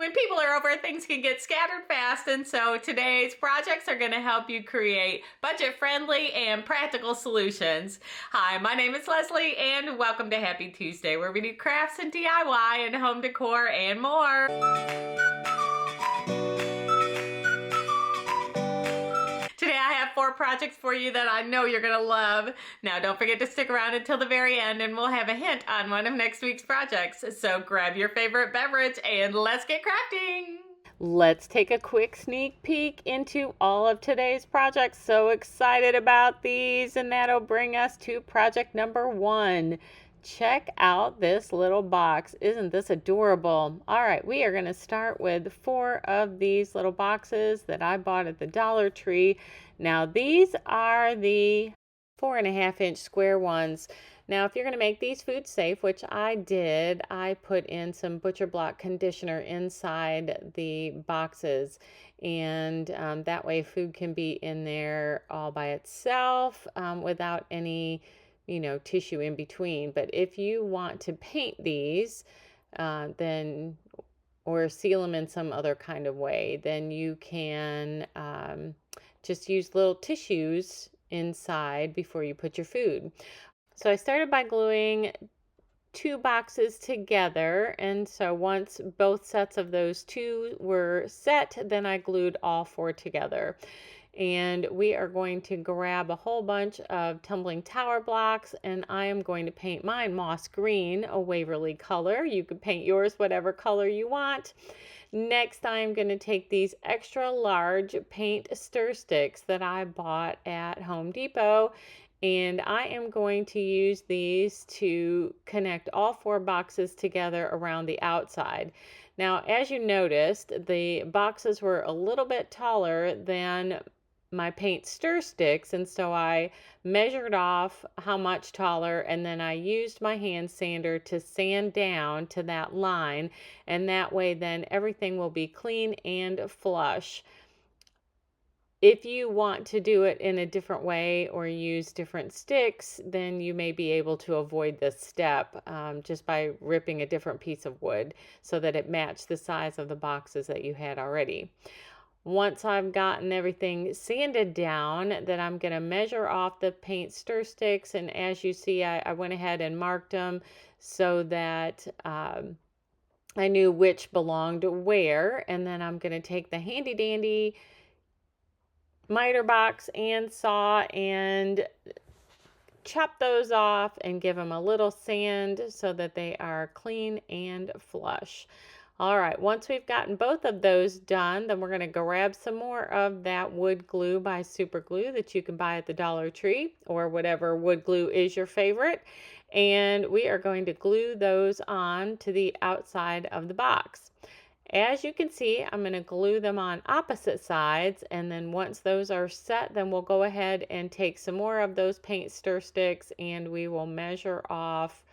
when people are over, things can get scattered fast, and so today's projects are going to help you create budget-friendly and practical solutions. Hi, my name is Leslie, and welcome to Happy Tuesday, where we do crafts and DIY and home decor and more. Today I have 4 projects for you that I know you're gonna love. Now don't forget to stick around until the very end and we'll have a hint on one of next week's projects. So grab your favorite beverage and let's get crafting. Let's take a quick sneak peek into all of today's projects. So excited about these, and that'll bring us to project number 1. Check out this little box. Isn't this adorable? All right, we are going to start with 4 of these little boxes that I bought at the Dollar Tree. Now these are the 4.5-inch square ones. Now if you're going to make these food safe, which I did, I put in some butcher block conditioner inside the boxes, and that way food can be in there all by itself without any tissue in between. But if you want to paint these, then or seal them in some other kind of way, then you can just use little tissues inside before you put your food. So I started by gluing 2 boxes together, and so once both sets of those 2 were set, then I glued all 4 together. And we are going to grab a whole bunch of tumbling tower blocks, and I am going to paint mine moss green, a Waverly color. You can paint yours whatever color you want. Next, I'm going to take these extra large paint stir sticks that I bought at Home Depot, and I am going to use these to connect all 4 boxes together around the outside. Now, as you noticed, the boxes were a little bit taller than my paint stir sticks, and so I measured off how much taller, and then I used my hand sander to sand down to that line, and that way then everything will be clean and flush. If you want to do it in a different way or use different sticks, then you may be able to avoid this step just by ripping a different piece of wood so that it matched the size of the boxes that you had already. Once I've gotten everything sanded down, then I'm going to measure off the paint stir sticks, and as you see, I went ahead and marked them so that I knew which belonged where. And then I'm going to take the handy dandy miter box and saw and chop those off and give them a little sand so that they are clean and flush. All right, once we've gotten both of those done, then we're going to grab some more of that wood glue by Super Glue that you can buy at the Dollar Tree or whatever wood glue is your favorite. And we are going to glue those on to the outside of the box. As you can see, I'm going to glue them on opposite sides, and then once those are set, then we'll go ahead and take some more of those paint stir sticks and we will measure off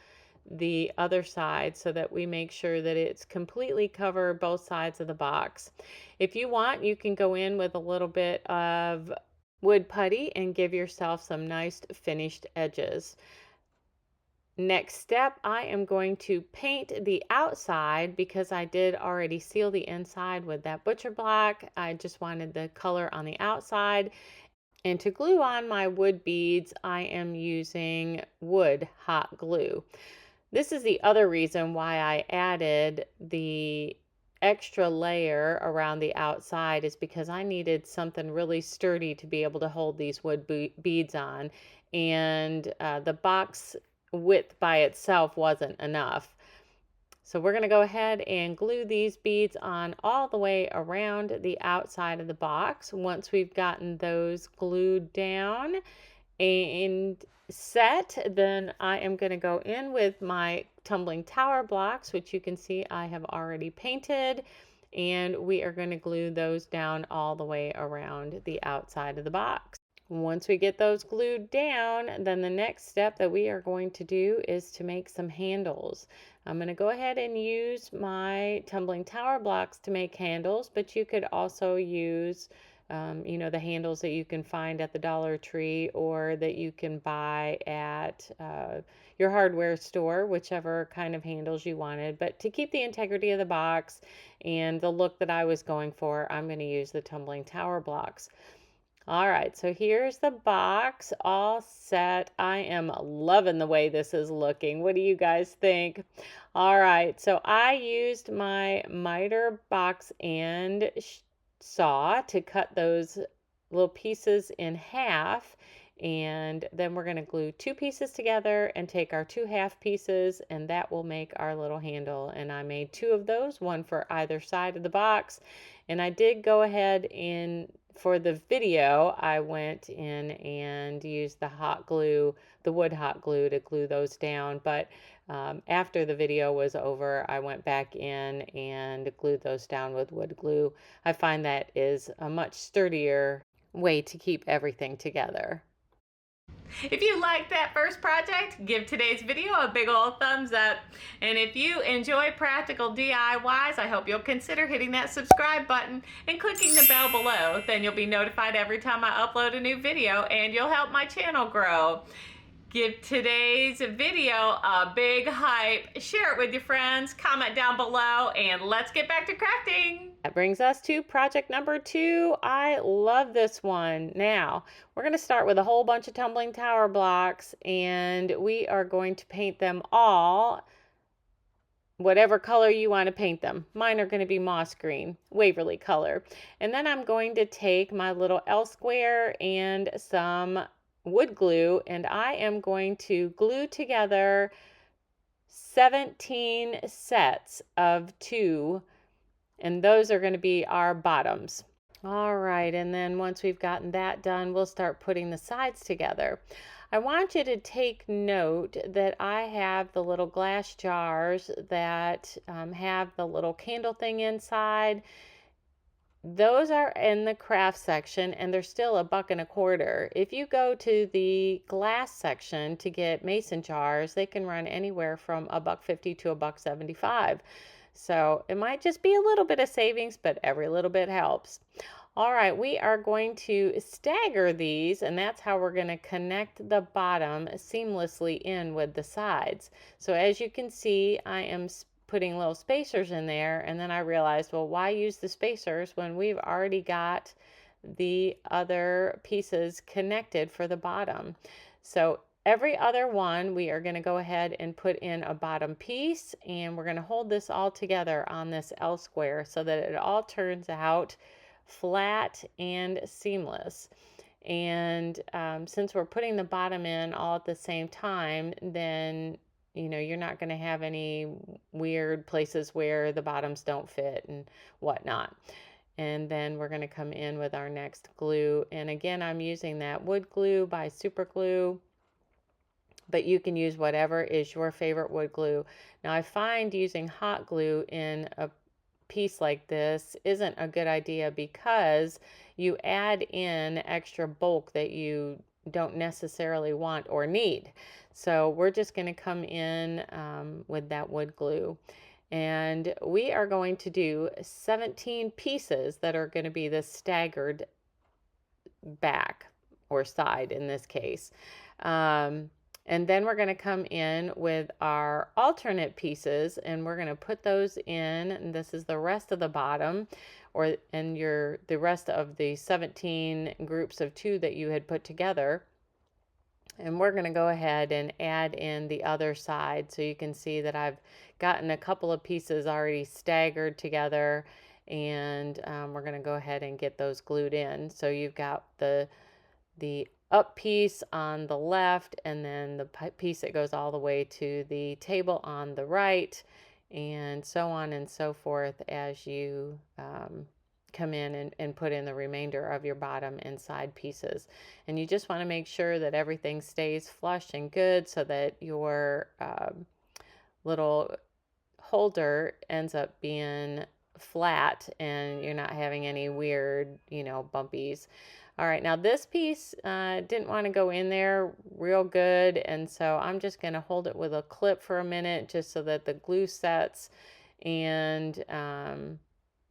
the other side so that we make sure that it's completely covered both sides of the box. If you want, you can go in with a little bit of wood putty and give yourself some nice finished edges. Next step, I am going to paint the outside because I did already seal the inside with that butcher block. I just wanted the color on the outside. And to glue on my wood beads, I am using wood hot glue. This is the other reason why I added the extra layer around the outside, is because I needed something really sturdy to be able to hold these wood beads on, and the box width by itself wasn't enough. So we're going to go ahead and glue these beads on all the way around the outside of the box. Once we've gotten those glued down and set, then I am going to go in with my tumbling tower blocks, which you can see I have already painted, and we are going to glue those down all the way around the outside of the box. Once we get those glued down, then the next step that we are going to do is to make some handles. I'm going to go ahead and use my tumbling tower blocks to make handles, but you could also use you know, the handles that you can find at the Dollar Tree or that you can buy at your hardware store, whichever kind of handles you wanted. But to keep the integrity of the box and the look that I was going for, I'm going to use the tumbling tower blocks. All right, so here's the box all set. I am loving the way this is looking. What do you guys think? All right, so I used my miter box and saw to cut those little pieces in half. And then we're going to glue two pieces together and take our two half pieces, and that will make our little handle. And I made two of those, one for either side of the box. And I did go ahead and for the video, I went in and used the hot glue, the wood hot glue to glue those down. But after the video was over, I went back in and glued those down with wood glue. I find that is a much sturdier way to keep everything together. If you liked that first project, give today's video a big old thumbs up. And if you enjoy practical DIYs, I hope you'll consider hitting that subscribe button and clicking the bell below. Then you'll be notified every time I upload a new video, and you'll help my channel grow. Give today's video a big hype, share it with your friends, comment down below, and let's get back to crafting. That brings us to project number 2. I love this one. Now, we're going to start with a whole bunch of tumbling tower blocks, and we are going to paint them all whatever color you want to paint them. Mine are going to be moss green, Waverly color. And then I'm going to take my little L square and some wood glue, and I am going to glue together 17 sets of 2, and those are going to be our bottoms. All right, and then once we've gotten that done, we'll start putting the sides together. I want you to take note that I have the little glass jars that have the little candle thing inside. Those are in the craft section, and they're still $1.25. If you go to the glass section to get mason jars, they can run anywhere from $1.50 to $1.75. So it might just be a little bit of savings, but every little bit helps. All right, we are going to stagger these, and that's how we're going to connect the bottom seamlessly in with the sides. So as you can see, I am putting little spacers in there, and then I realized, well, why use the spacers when we've already got the other pieces connected for the bottom? So every other one, we are going to go ahead and put in a bottom piece, and we're going to hold this all together on this L square so that it all turns out flat and seamless. And since we're putting the bottom in all at the same time, then you know, you're not going to have any weird places where the bottoms don't fit and whatnot. And then we're going to come in with our next glue. And again, I'm using that wood glue by Super Glue, but you can use whatever is your favorite wood glue. Now, I find using hot glue in a piece like this isn't a good idea because you add in extra bulk that you don't necessarily want or need. So we're just going to come in with that wood glue, and we are going to do 17 pieces that are going to be the staggered back or side in this case. And then we're going to come in with our alternate pieces, and we're going to put those in. And this is the rest of the bottom, and the rest of the 17 groups of 2 that you had put together. And we're going to go ahead and add in the other side. So you can see that I've gotten a couple of pieces already staggered together, and we're going to go ahead and get those glued in. So you've got the up piece on the left, and then the piece that goes all the way to the table on the right, and so on and so forth as you come in and put in the remainder of your bottom and side pieces. And you just want to make sure that everything stays flush and good so that your little holder ends up being flat and you're not having any weird, you know, bumpies. All right, now this piece didn't want to go in there real good, and so I'm just going to hold it with a clip for a minute just so that the glue sets. And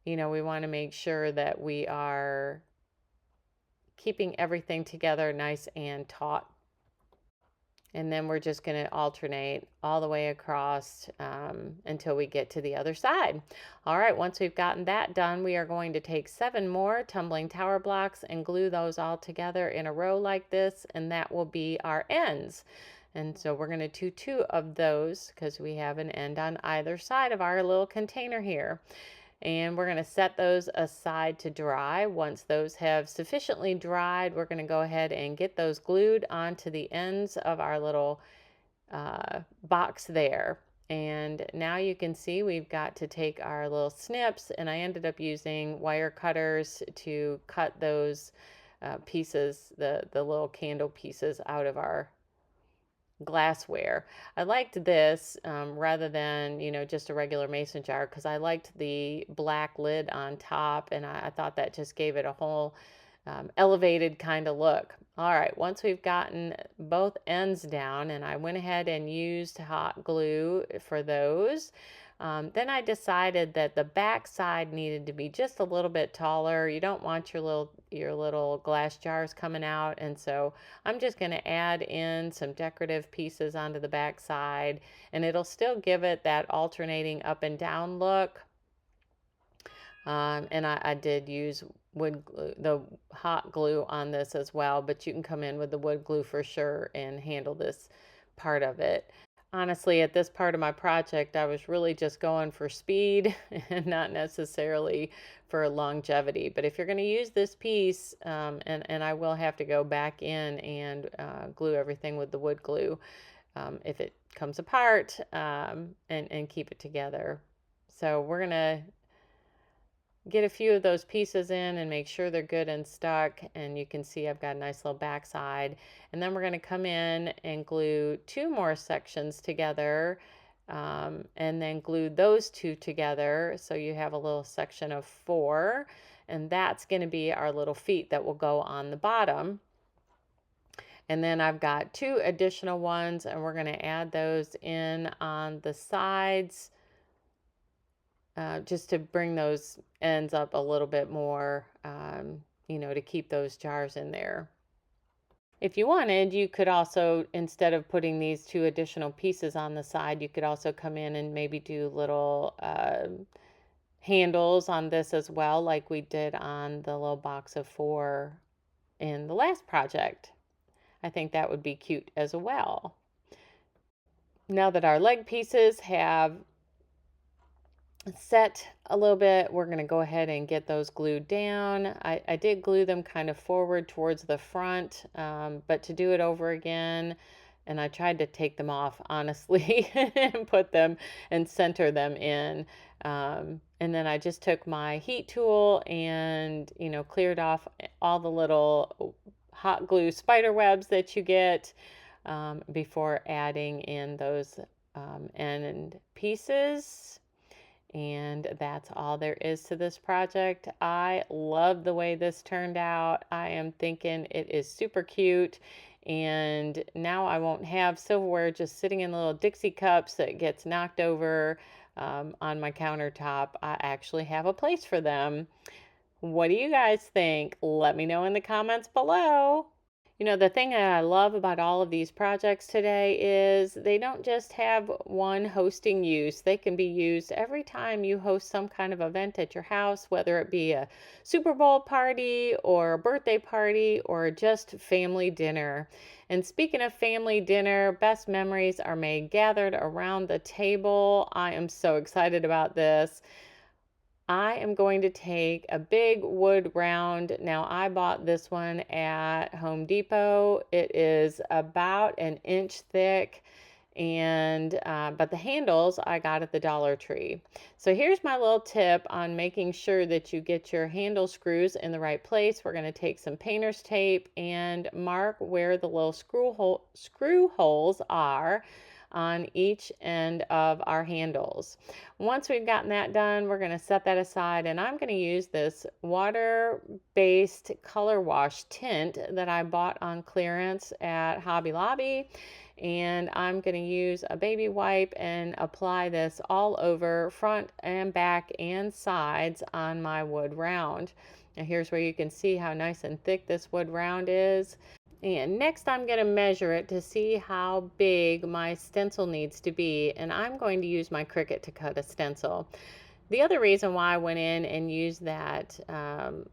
you know, we want to make sure that we are keeping everything together nice and taut. And then we're just going to alternate all the way across until we get to the other side. All right, once we've gotten that done, we are going to take 7 more tumbling tower blocks and glue those all together in a row like this, and that will be our ends. And so we're going to do 2 of those because we have an end on either side of our little container here. And we're going to set those aside to dry. Once those have sufficiently dried, we're going to go ahead and get those glued onto the ends of our little box there. And now you can see we've got to take our little snips, and I ended up using wire cutters to cut those pieces, the little candle pieces out of our glassware. I liked this rather than, just a regular mason jar, because I liked the black lid on top, and I thought that just gave it a whole elevated kind of look. All right, once we've gotten both ends down, and I went ahead and used hot glue for those, then I decided that the back side needed to be just a little bit taller. You don't want your little glass jars coming out, and so I'm just going to add in some decorative pieces onto the back side, and it'll still give it that alternating up and down look. And I did use wood glue, the hot glue on this as well, but you can come in with the wood glue for sure and handle this part of it. Honestly, at this part of my project, I was really just going for speed and not necessarily for longevity. But if you're going to use this piece, and I will have to go back in and glue everything with the wood glue if it comes apart, and keep it together. So we're going to get a few of those pieces in and make sure they're good and stuck, and you can see I've got a nice little backside. And then we're going to come in and glue 2 more sections together, and then glue those 2 together, so you have a little section of 4, and that's going to be our little feet that will go on the bottom. And then I've got 2 additional ones, and we're going to add those in on the sides, just to bring those ends up a little bit more, to keep those jars in there. If you wanted, you could also, instead of putting these 2 additional pieces on the side, you could also come in and maybe do little handles on this as well, like we did on the little box of 4 in the last project. I think that would be cute as well. Now that our leg pieces have set a little bit, we're going to go ahead and get those glued down. I did glue them kind of forward towards the front, but to do it over again, and I tried to take them off, honestly, and put them and center them in. And then I just took my heat tool and, cleared off all the little hot glue spider webs that you get before adding in those end pieces. And that's all there is to this project. I love the way this turned out. I am thinking it is super cute. And now I won't have silverware just sitting in little Dixie cups that gets knocked over on my countertop. I actually have a place for them. What do you guys think? Let me know in the comments below. The thing that I love about all of these projects today is they don't just have one hosting use. They can be used every time you host some kind of event at your house, whether it be a Super Bowl party or a birthday party or just family dinner. And speaking of family dinner, best memories are made gathered around the table. I am so excited about this. I am going to take a big wood round. Now, I bought this one at Home Depot. It is about 1 inch thick, and but the handles I got at the Dollar Tree. So here's my little tip on making sure that you get your handle screws in the right place. We're going to take some painter's tape and mark where the little screw holes are on each end of our handles. Once we've gotten that done, we're going to set that aside, and I'm going to use this water-based color wash tint that I bought on clearance at Hobby Lobby. And I'm going to use a baby wipe and apply this all over front and back and sides on my wood round. Now here's where you can see how nice and thick this wood round is. And next I'm going to measure it to see how big my stencil needs to be, and I'm going to use my Cricut to cut a stencil. The other reason why I went in and used that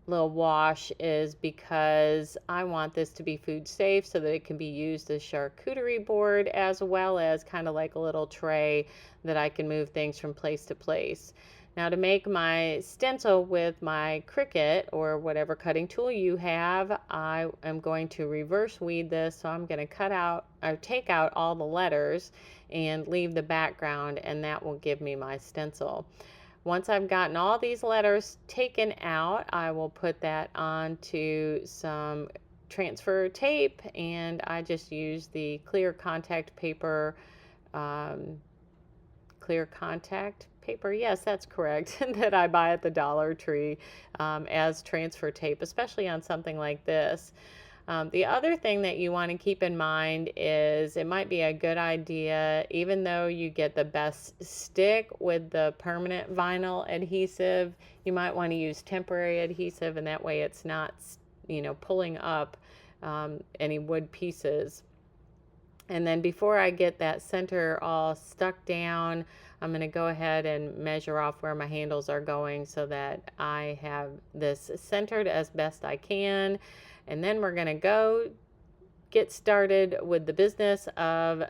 little wash is because I want this to be food safe so that it can be used as charcuterie board, as well as kind of like a little tray that I can move things from place to place. Now, to make my stencil with my Cricut or whatever cutting tool you have, I am going to reverse weed this. So I'm going to cut out or take out all the letters and leave the background, and that will give me my stencil. Once I've gotten all these letters taken out, I will put that onto some transfer tape, and I just use the clear contact paper, yes, that's correct, that I buy at the Dollar Tree as transfer tape, especially on something like this. The other thing that you want to keep in mind is it might be a good idea, even though you get the best stick with the permanent vinyl adhesive, you might want to use temporary adhesive, and that way it's not, pulling up any wood pieces. And then before I get that center all stuck down, I'm going to go ahead and measure off where my handles are going so that I have this centered as best I can. And then we're going to go get started with the business of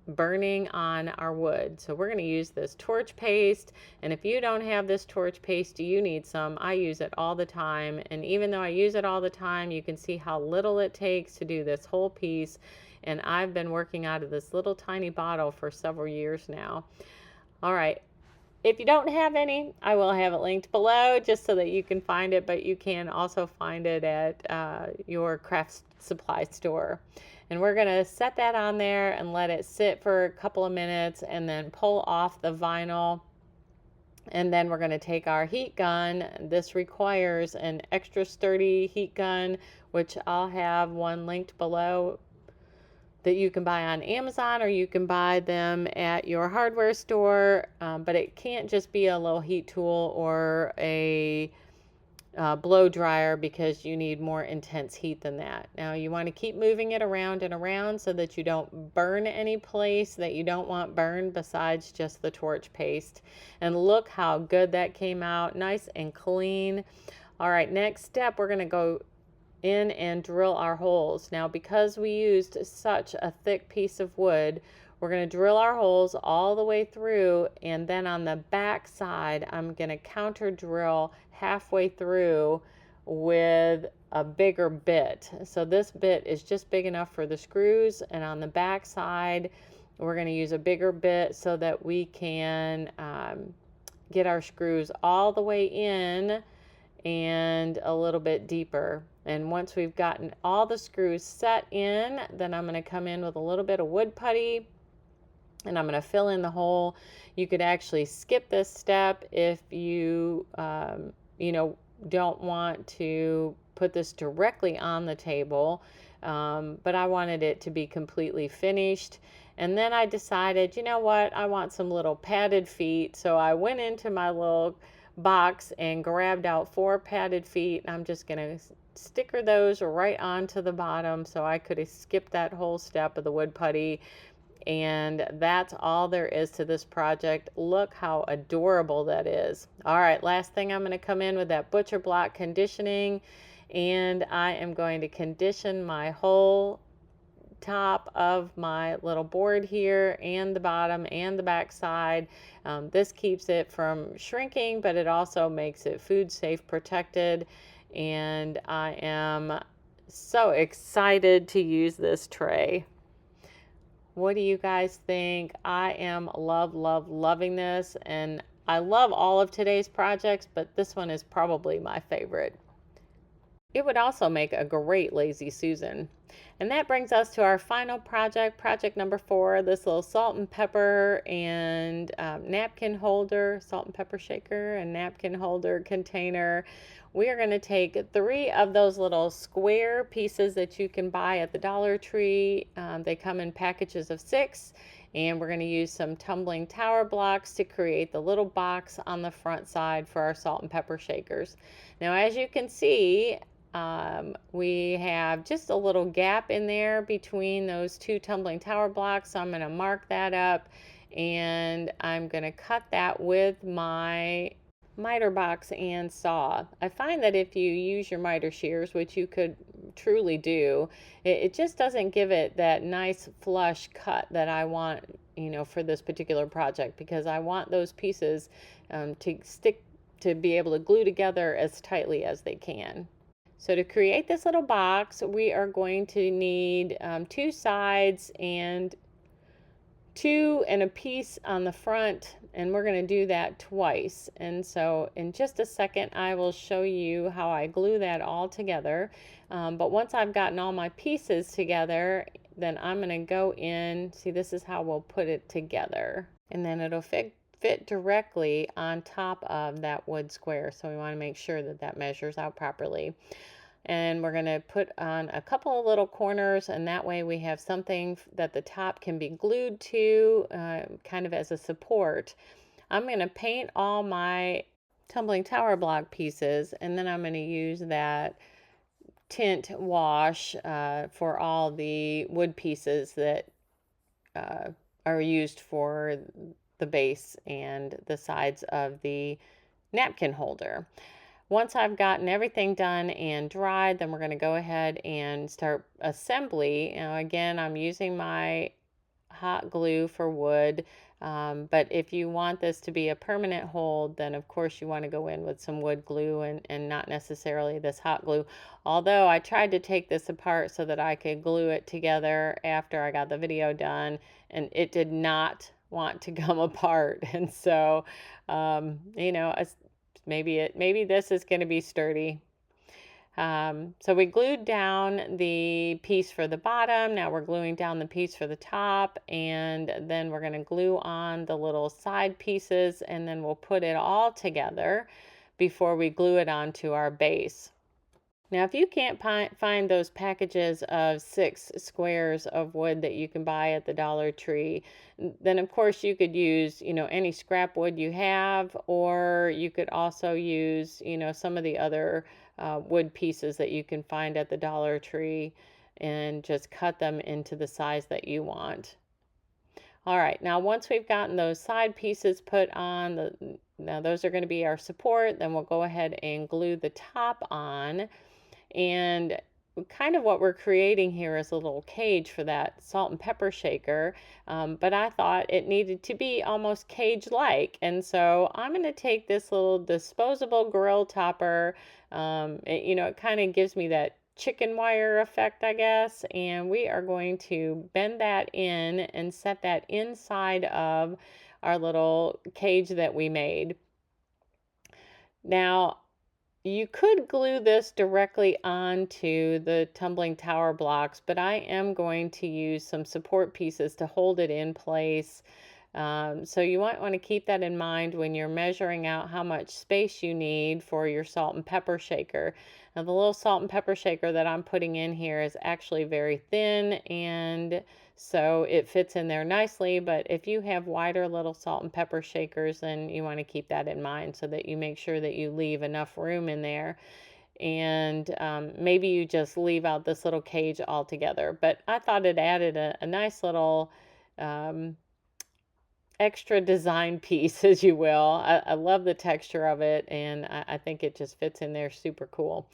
burning on our wood. So we're going to use this torch paste, and if you don't have this torch paste, you need some. I use it all the time, and even though I use it all the time, you can see how little it takes to do this whole piece, and I've been working out of this little tiny bottle for several years now. All right. If you don't have any, I will have it linked below just so that you can find it, but you can also find it at your craft supply store. And we're going to set that on there and let it sit for a couple of minutes and then pull off the vinyl. And then we're going to take our heat gun. This requires an extra sturdy heat gun, which I'll have one linked below, that you can buy on Amazon, or you can buy them at your hardware store, but it can't just be a little heat tool or a blow dryer, because you need more intense heat than that. Now you want to keep moving it around and around so that you don't burn any place that you don't want burned besides just the torch paste. And look how good that came out, nice and clean. All right, next step, we're going to go in and drill our holes. Now, because we used such a thick piece of wood, we're going to drill our holes all the way through, and then on the back side I'm going to counter drill halfway through with a bigger bit. So this bit is just big enough for the screws, and on the back side we're going to use a bigger bit so that we can get our screws all the way in and a little bit deeper. And once we've gotten all the screws set in, then I'm going to come in with a little bit of wood putty, and I'm going to fill in the hole. You could actually skip this step if you, don't want to put this directly on the table, but I wanted it to be completely finished. And then I decided, you know what, I want some little padded feet. So I went into my little box and grabbed out 4 padded feet, and I'm just going to sticker those right onto the bottom so I could have skipped that whole step of the wood putty. And that's all there is to this project. Look how adorable that is. All right, last thing, I'm going to come in with that butcher block conditioning, and I am going to condition my whole top of my little board here, and the bottom and the back side. This keeps it from shrinking, but it also makes it food safe protected, and I am so excited to use this tray. What do you guys think? I am loving this, and I love all of today's projects, but this one is probably my favorite. It would also make a great Lazy Susan. And that brings us to our final project, project number 4, this little salt and pepper and napkin holder, salt and pepper shaker and napkin holder container. We are going to take 3 of those little square pieces that you can buy at the Dollar Tree. They come in packages of 6. And we're going to use some tumbling tower blocks to create the little box on the front side for our salt and pepper shakers. Now, as you can see, we have just a little gap in there between those 2 tumbling tower blocks. So I'm going to mark that up, and I'm going to cut that with my miter box and saw. I find that if you use your miter shears, which you could truly do, it just doesn't give it that nice flush cut that I want, for this particular project, because I want those pieces to be able to glue together as tightly as they can. So to create this little box, we are going to need 2 sides and 2 and a piece on the front, and we're going to do that twice. And so in just a second I will show you how I glue that all together. But once I've gotten all my pieces together, then I'm going to go in. See, this is how we'll put it together, and then it'll fit directly on top of that wood square. So we want to make sure that that measures out properly. And we're going to put on a couple of little corners, and that way we have something that the top can be glued to, kind of as a support. I'm going to paint all my tumbling tower block pieces, and then I'm going to use that tint wash for all the wood pieces that are used for the base and the sides of the napkin holder. Once I've gotten everything done and dried, then we're going to go ahead and start assembly. Again, I'm using my hot glue for wood, but if you want this to be a permanent hold, then of course you want to go in with some wood glue and not necessarily this hot glue. Although I tried to take this apart so that I could glue it together after I got the video done, and it did not want to come apart. And so, maybe this is going to be sturdy. So we glued down the piece for the bottom. Now we're gluing down the piece for the top, and then we're going to glue on the little side pieces, and then we'll put it all together before we glue it onto our base. Now, if you can't find those packages of 6 squares of wood that you can buy at the Dollar Tree, then of course you could use, any scrap wood you have, or you could also use, some of the other wood pieces that you can find at the Dollar Tree, and just cut them into the size that you want. All right, now once we've gotten those side pieces put on, now those are going to be our support, then we'll go ahead and glue the top on. And kind of what we're creating here is a little cage for that salt and pepper shaker, but I thought it needed to be almost cage-like, and so I'm going to take this little disposable grill topper. It kind of gives me that chicken wire effect, I guess, and we are going to bend that in and set that inside of our little cage that we made. Now, you could glue this directly onto the tumbling tower blocks, but I am going to use some support pieces to hold it in place. So you might want to keep that in mind when you're measuring out how much space you need for your salt and pepper shaker. Now, the little salt and pepper shaker that I'm putting in here is actually very thin, and so it fits in there nicely. But if you have wider little salt and pepper shakers, then you want to keep that in mind so that you make sure that you leave enough room in there. And maybe you just leave out this little cage altogether. But I thought it added a nice little extra design piece, as you will. I love the texture of it, and I think it just fits in there super cool.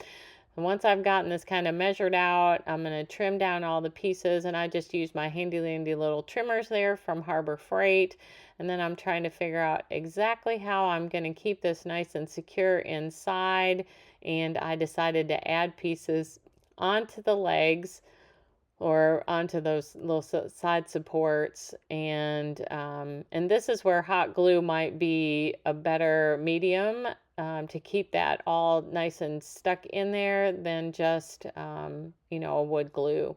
And once I've gotten this kind of measured out, I'm going to trim down all the pieces, and I just use my handy dandy little trimmers there from Harbor Freight. And then I'm trying to figure out exactly how I'm going to keep this nice and secure inside, and I decided to add pieces onto the legs or onto those little side supports, and this is where hot glue might be a better medium to keep that all nice and stuck in there than just, you know, a wood glue.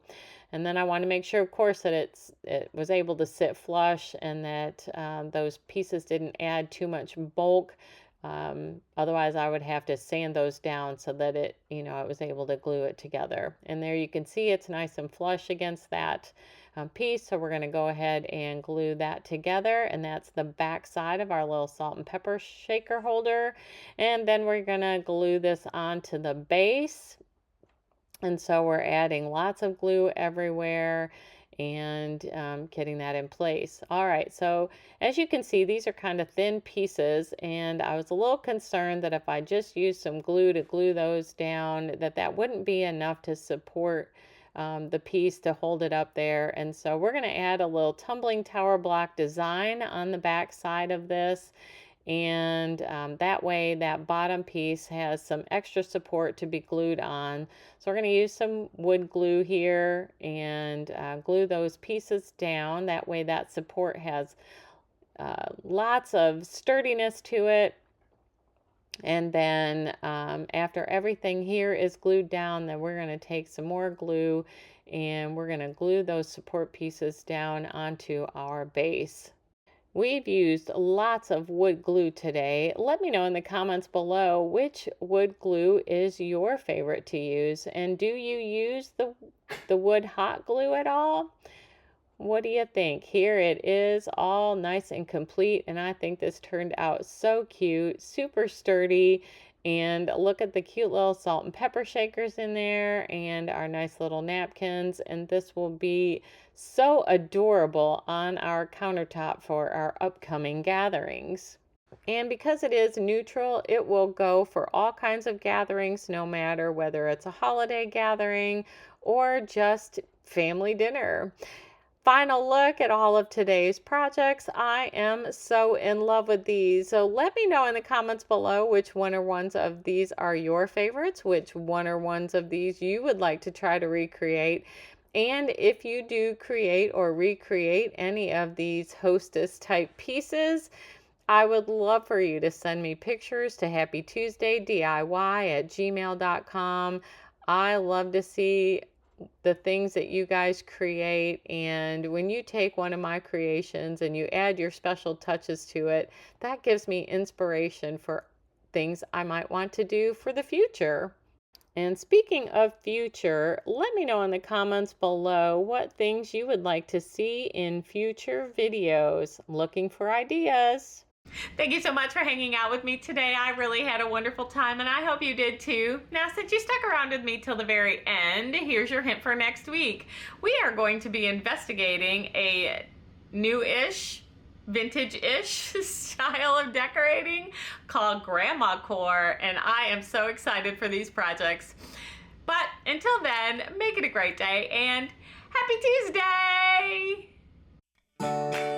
And then I want to make sure, of course, that it was able to sit flush and that those pieces didn't add too much bulk. Otherwise, I would have to sand those down so that it, you know, it was able to glue it together. And there you can see it's nice and flush against that piece. So we're going to go ahead and glue that together. And that's the back side of our little salt and pepper shaker holder. And then we're going to glue this onto the base. And so we're adding lots of glue everywhere and getting that in place. All right, so as you can see, these are kind of thin pieces, and I was a little concerned that if I just used some glue to glue those down, that wouldn't be enough to support the piece to hold it up there. And so we're going to add a little tumbling tower block design on the back side of this. And that way that bottom piece has some extra support to be glued on. So we're going to use some wood glue here and glue those pieces down. That way that support has lots of sturdiness to it. And then after everything here is glued down, then we're going to take some more glue and we're going to glue those support pieces down onto our base. We've used lots of wood glue today. Let me know in the comments below which wood glue is your favorite to use, and do you use the wood hot glue at all? What do you think? Here it is, all nice and complete, and I think this turned out so cute, super sturdy. And look at the cute little salt and pepper shakers in there and our nice little napkins. And this will be so adorable on our countertop for our upcoming gatherings. And because it is neutral, it will go for all kinds of gatherings, no matter whether it's a holiday gathering or just family dinner. Final look at all of today's projects. I am so in love with these. So let me know in the comments below which one or ones of these are your favorites, which one or ones of these you would like to try to recreate. And if you do create or recreate any of these hostess type pieces, I would love for you to send me pictures to happytuesdaydiy@gmail.com. I love to see the things that you guys create, and when you take one of my creations and you add your special touches to it, that gives me inspiration for things I might want to do for the future. And speaking of future, let me know in the comments below what things you would like to see in future videos. I'm looking for ideas. Thank you so much for hanging out with me today. I really had a wonderful time and I hope you did too. Now, since you stuck around with me till the very end, here's your hint for next week. We are going to be investigating a new-ish, vintage-ish style of decorating called grandma core, and I am so excited for these projects. But until then, make it a great day and happy Tuesday!